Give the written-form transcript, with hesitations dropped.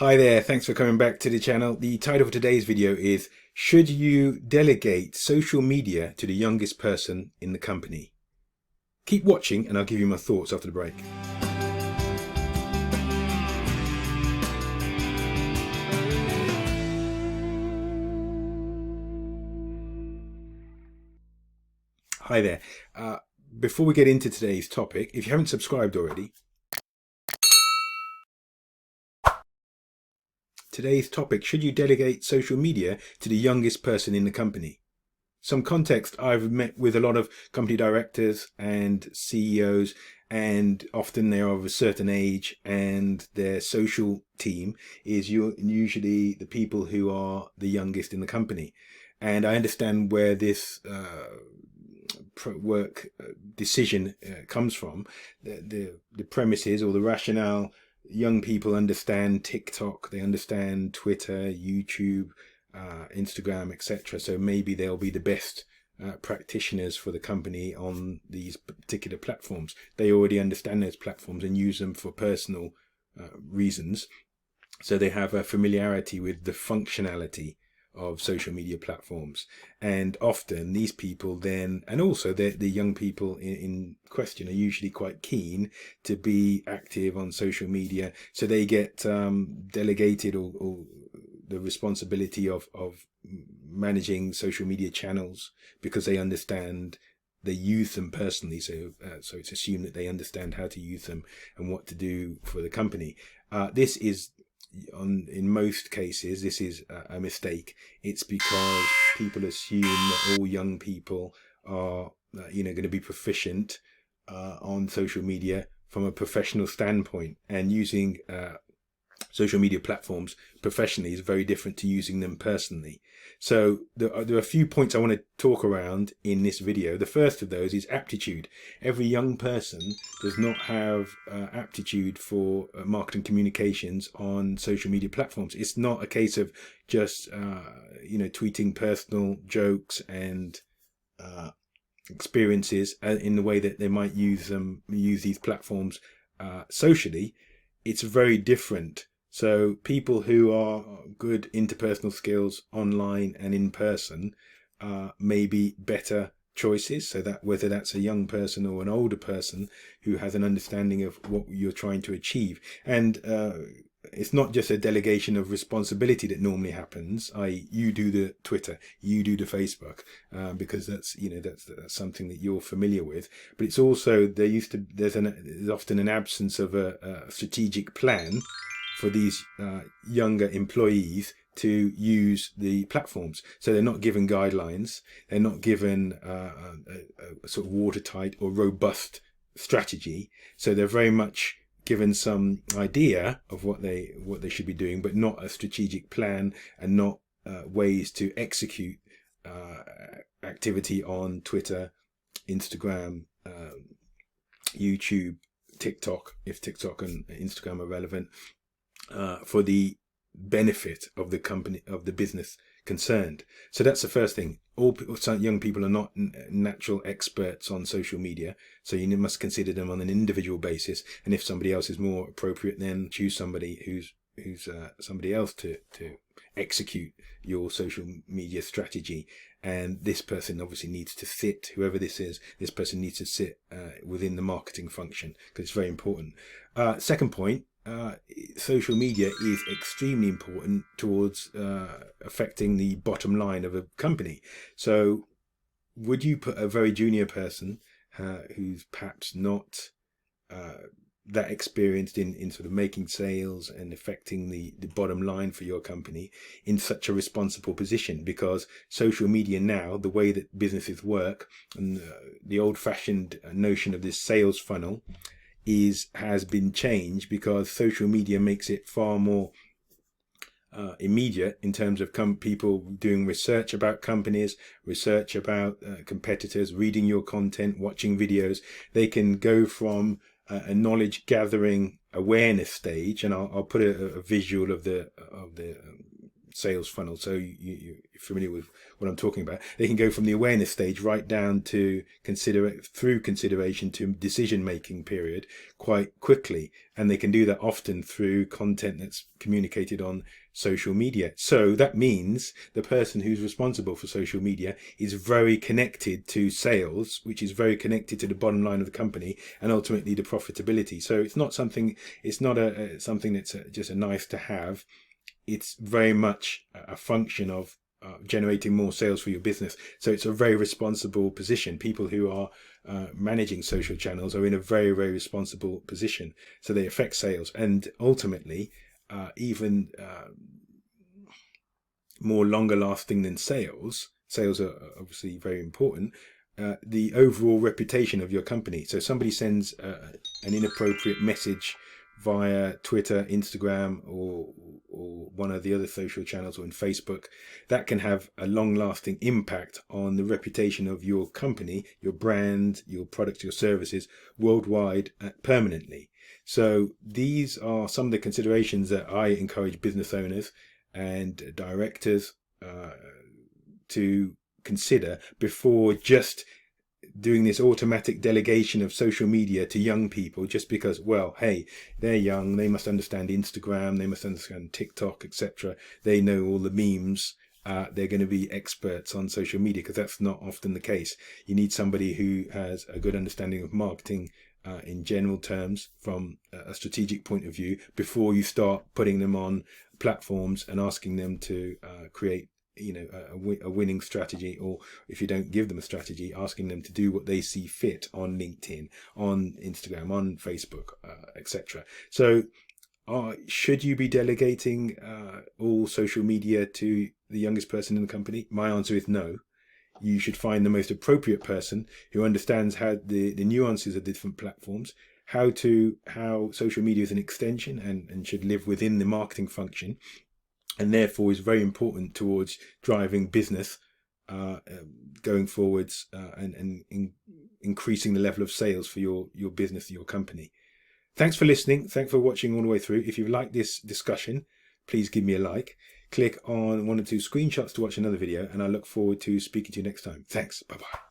Hi there, thanks for coming back to the channel. The title for today's video is Should you delegate social media to the youngest person in the company? Keep watching and I'll give you my thoughts after the break. Hi there. Before we get into today's topic, if you haven't subscribed already, today's topic, should you delegate social media to the youngest person in the company? Some context, I've met with a lot of company directors and CEOs, and often they're of a certain age, and their social team is usually the people who are the youngest in the company. And I understand where this work decision comes from. The premises or the rationale: young people understand TikTok, they understand Twitter, YouTube, Instagram, etc. So maybe they'll be the best practitioners for the company on these particular platforms. They already understand those platforms and use them for personal reasons. So they have a familiarity with the functionality of social media platforms, and often these people then, and also the young people in question, are usually quite keen to be active on social media, so they get delegated or the responsibility of managing social media channels because they understand, they use them personally, so it's assumed that they understand how to use them and what to do for the company. This is, in most cases, this is a mistake. It's because people assume that all young people are going to be proficient on social media from a professional standpoint, and using social media platforms professionally is very different to using them personally. So there are a few points I want to talk around in this video. The first of those is aptitude. Every young person does not have aptitude for marketing communications on social media platforms. It's not a case of just tweeting personal jokes and experiences in the way that they might use these platforms socially. It's very different. So people who are good interpersonal skills online and in person may be better choices. So that whether that's a young person or an older person who has an understanding of what you're trying to achieve. And it's not just a delegation of responsibility that normally happens, i.e. you do the Twitter, you do the Facebook, because that's something that you're familiar with. But it's also, there's often an absence of a strategic plan for these younger employees to use the platforms. So they're not given guidelines, they're not given a sort of watertight or robust strategy. So they're very much given some idea of what they should be doing, but not a strategic plan, and not ways to execute activity on Twitter, Instagram, YouTube, TikTok, if TikTok and Instagram are relevant, for the benefit of the company, of the business concerned. So that's the first thing. All young people are not natural experts on social media, so you must consider them on an individual basis. And if somebody else is more appropriate, then choose somebody who's somebody else to execute your social media strategy. And this person obviously needs to sit, whoever this is, this person needs to sit within the marketing function, because it's very important. Second point, social media is extremely important towards affecting the bottom line of a company. So would you put a very junior person who's perhaps not that experienced in sort of making sales and affecting the bottom line for your company in such a responsible position? Because social media now, the way that businesses work, and the old-fashioned notion of this sales funnel has been changed, because social media makes it far more immediate in terms of people doing research about companies, research about competitors, reading your content, watching videos. They can go from a knowledge gathering awareness stage, and I'll put a visual of the sales funnel. So you're familiar with what I'm talking about. They can go from the awareness stage right down to through consideration to decision making period quite quickly, and they can do that often through content that's communicated on social media. So that means the person who's responsible for social media is very connected to sales, which is very connected to the bottom line of the company and ultimately the profitability. So it's not something that's just a nice to have. It's very much a function of generating more sales for your business. So it's a very responsible position. People who are managing social channels are in a very, very responsible position. So they affect sales, and ultimately even more longer lasting than sales. Sales are obviously very important. The overall reputation of your company. So somebody sends an inappropriate message via Twitter, Instagram, or one of the other social channels, or in Facebook, that can have a long-lasting impact on the reputation of your company, your brand, your products, your services worldwide permanently. So these are some of the considerations that I encourage business owners and directors to consider before just doing this automatic delegation of social media to young people, just because, well, hey, they're young, they must understand Instagram, they must understand TikTok, etc. They know all the memes. They're going to be experts on social media, because that's not often the case. You need somebody who has a good understanding of marketing in general terms from a strategic point of view before you start putting them on platforms and asking them to create a winning strategy, or if you don't give them a strategy, asking them to do what they see fit on LinkedIn, on Instagram, on Facebook, etc. So should you be delegating all social media to the youngest person in the company? My answer is no. You should find the most appropriate person who understands how the nuances of different platforms, how social media is an extension and should live within the marketing function, and therefore is very important towards driving business going forwards and increasing the level of sales for your business, your company. Thanks for listening. Thanks for watching all the way through. If you like this discussion, please give me a like. Click on one or two screenshots to watch another video, and I look forward to speaking to you next time. Thanks. Bye-bye.